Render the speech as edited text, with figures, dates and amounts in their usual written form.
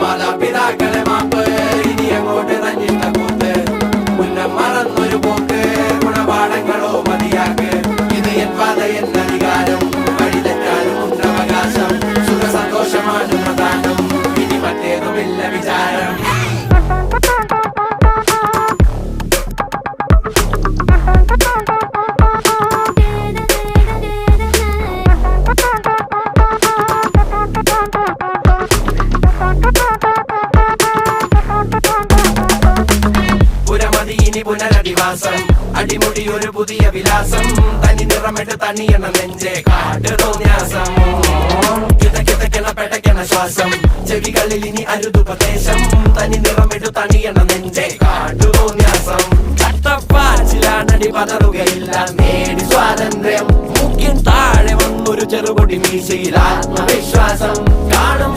മാതാപിതാക്കളെ മാപ്പ് ഇനി അങ്ങോട്ട് തന്നിട്ട കൂത്ത് മുന്നം മറന്നൊരു പോക്ക് ഗുണപാഠങ്ങളോ മതിയാക്ക് ഇത് എൻ പാത എന്നധികാരം വഴി തെറ്റാനും ഉണ്ടവകാശം സുഖ സന്തോഷമാണ് പ്രധാനം ഇനി മറ്റേതുമില്ല വിചാരം ഇനി പുനരധിവാസം അടിമുടി ഒരു പുതിയ വിലാസം തനി നിറമിട്ട് തണിയണ നെഞ്ചെ കാട്ട് തോന്യാസം കിതക്കിതക്കണ പെടക്കണ ശ്വാസം ചെവികളിൽ ഇനി അരുതുപദേശം തനി നിറമിട്ട് തണിയണ നെഞ്ചെ കാട്ടു തോന്യാസം ചട്ടപ്പാച്ചിലാണടി പതറുകയില്ല നേടി സ്വാതന്ത്ര്യം മുഖ്യൻ താഴെ വന്നൊരു ചെറുപൊടി മീശയിൽ ആത്മവിശ്വാസം കാണും